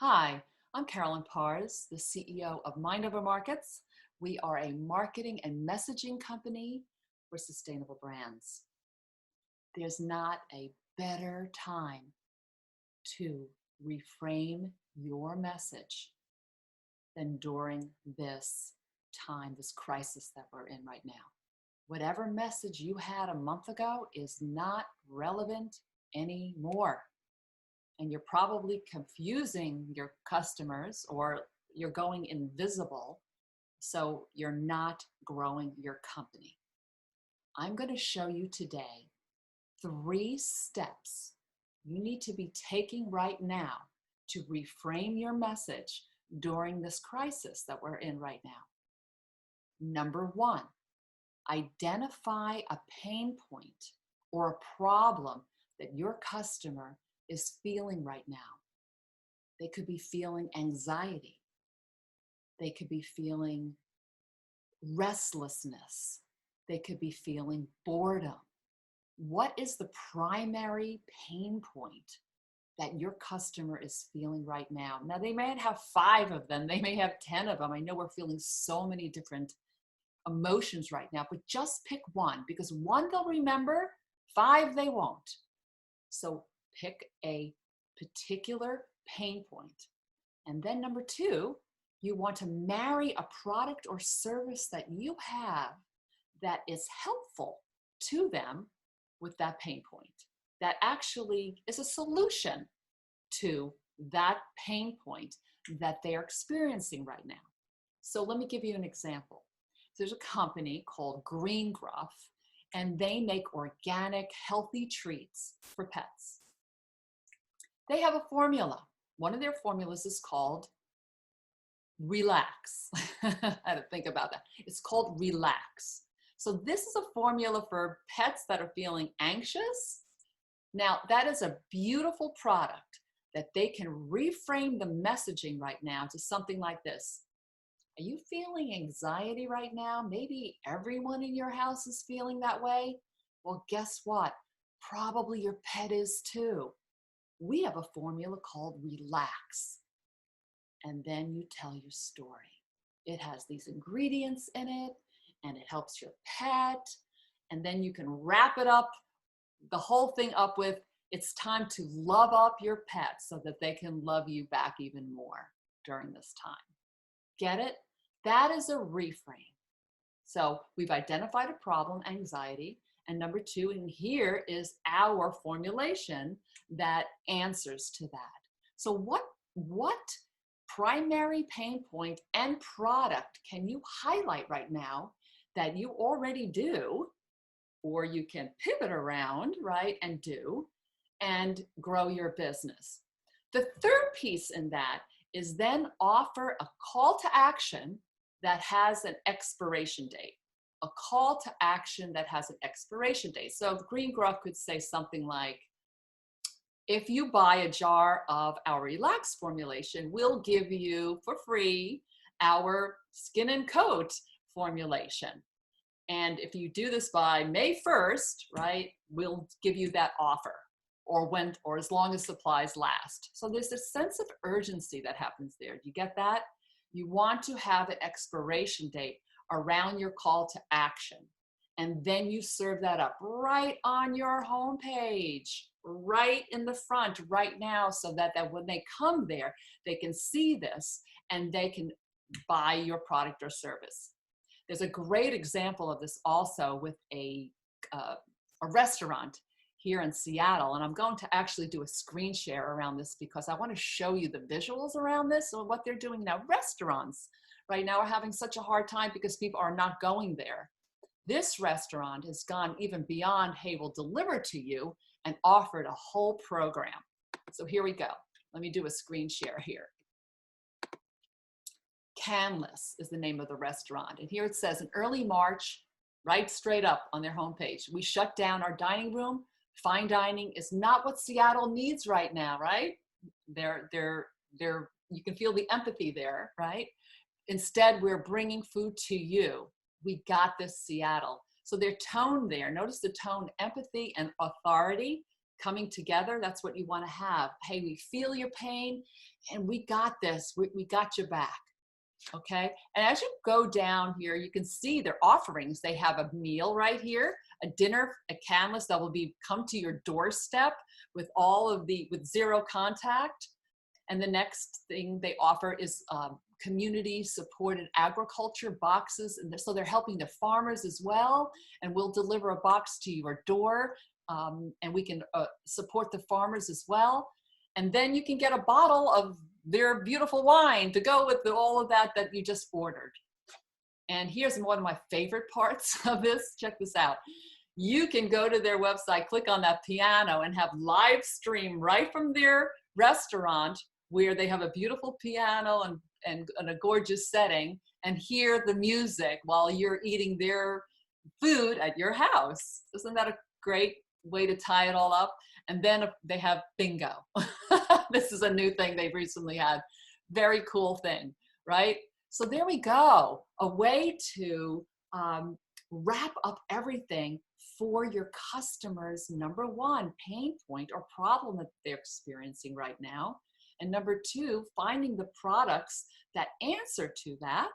Hi, I'm Carolyn Pars, the CEO of Mind Over Markets. We are a marketing and messaging company for sustainable brands. There's not a better time to reframe your message than during this time, this crisis that we're in right now. Whatever message you had a month ago is not relevant anymore. And you're probably confusing your customers or you're going invisible, so you're not growing your company. I'm going to show you today 3 steps you need to be taking right now to reframe your message during this crisis that we're in right now. Number 1, identify a pain point or a problem that your customer is feeling right now. They could be feeling anxiety. They could be feeling restlessness. They could be feeling boredom. What is the primary pain point that your customer is feeling right now? Now, they may have 5 of them. They may have 10 of them. I know we're feeling so many different emotions right now, but just pick one, because 1 they'll remember, 5 they won't. So pick a particular pain point. And then number 2, you want to marry a product or service that you have that is helpful to them with that pain point, that actually is a solution to that pain point that they're experiencing right now. So let me give you an example. There's a company called Green Gruff, and they make organic, healthy treats for pets. They have a formula. One of their formulas is called Relax. I had to think about that. It's called Relax. So this is a formula for pets that are feeling anxious. Now, that is a beautiful product that they can reframe the messaging right now to something like this. Are you feeling anxiety right now? Maybe everyone in your house is feeling that way. Well, guess what? Probably your pet is too. We have a formula called Relax. And then you tell your story. It has these ingredients in it, and it helps your pet. And then you can wrap it up, the whole thing up with, it's time to love up your pet so that they can love you back even more during this time. Get it? That is a reframe. So we've identified a problem, anxiety. And number 2, and here is our formulation that answers to that. So what primary pain point and product can you highlight right now that you already do, or you can pivot around, right, and do, and grow your business? The third piece in that is then offer a call to action that has an expiration date. A call to action that has an expiration date. So Green Gruff could say something like, if you buy a jar of our Relax formulation, we'll give you for free our Skin and Coat formulation. And if you do this by May 1st, right, we'll give you that offer, or as long as supplies last. So there's a sense of urgency that happens there. Do you get that? You want to have an expiration date around your call to action. And then you serve that up right on your homepage, right in the front right now, so that when they come there, they can see this and they can buy your product or service. There's a great example of this also with a restaurant here in Seattle. And I'm going to actually do a screen share around this because I want to show you the visuals around this or what they're doing now. Restaurants right now are having such a hard time because people are not going there. This restaurant has gone even beyond, hey, we'll deliver to you, and offered a whole program. So here we go. Let me do a screen share here. Canless is the name of the restaurant. And here it says, in early March, right straight up on their homepage, we shut down our dining room. Fine dining is not what Seattle needs right now, right? You can feel the empathy there, right? Instead, we're bringing food to you. We got this, Seattle. So their tone there, notice the tone, empathy and authority. coming together. That's what you want to have. Hey, we feel your pain and we got this. We got your back. Okay. And as you go down here, you can see their offerings. They have a meal right here, a dinner, a canvas that will come to your doorstep with with zero contact. And the next thing they offer is community supported agriculture boxes. And so they're helping the farmers as well. And we'll deliver a box to your door, and we can support the farmers as well. And then you can get a bottle of their beautiful wine to go with all of that you just ordered. And here's one of my favorite parts of this. Check this out. You can go to their website, click on that piano, and have live stream right from their restaurant, where they have a beautiful piano and a gorgeous setting, and hear the music while you're eating their food at your house. Isn't that a great way to tie it all up? And then they have bingo. This is a new thing they've recently had. Very cool thing, right? So there we go. A way to wrap up everything for your customers' number one pain point or problem that they're experiencing right now. And number two, finding the products that answer to that.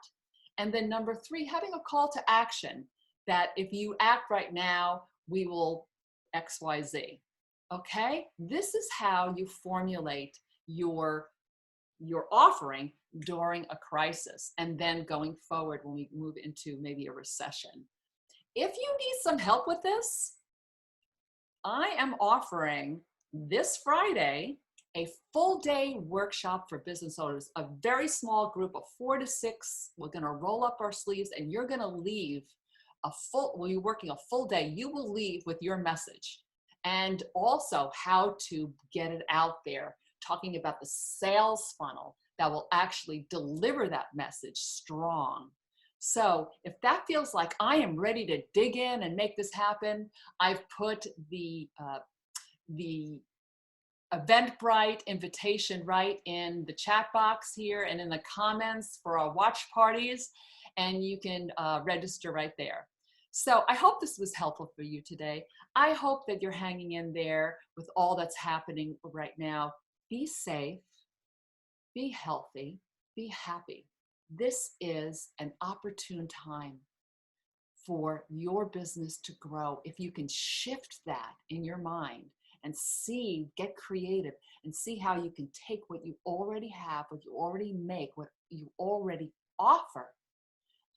And then number three, having a call to action that if you act right now, we will XYZ. Okay? This is how you formulate your offering during a crisis and then going forward when we move into maybe a recession. If you need some help with this, I am offering this Friday a full day workshop for business owners, a very small group of 4 to 6. We're going to roll up our sleeves and you're going to leave when you're working a full day, you will leave with your message and also how to get it out there, talking about the sales funnel that will actually deliver that message strong. So if that feels like I am ready to dig in and make this happen, I've put the Eventbrite invitation right in the chat box here and in the comments for our watch parties, and you can register right there. So I hope this was helpful for you today. I hope that you're hanging in there with all that's happening right now. Be safe, be healthy, be happy. This is an opportune time for your business to grow. If you can shift that in your mind and get creative and see how you can take what you already have, what you already make, what you already offer,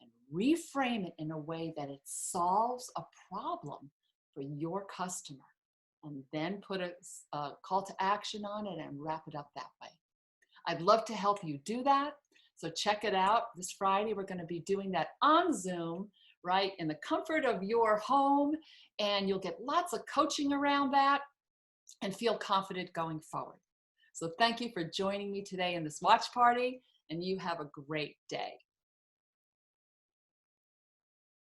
and reframe it in a way that it solves a problem for your customer, and then put a call to action on it and wrap it up that way. I'd love to help you do that. So check it out. This Friday, we're going to be doing that on Zoom, right, in the comfort of your home, and you'll get lots of coaching around that and feel confident going forward. So thank you for joining me today in this watch party, and you have a great day.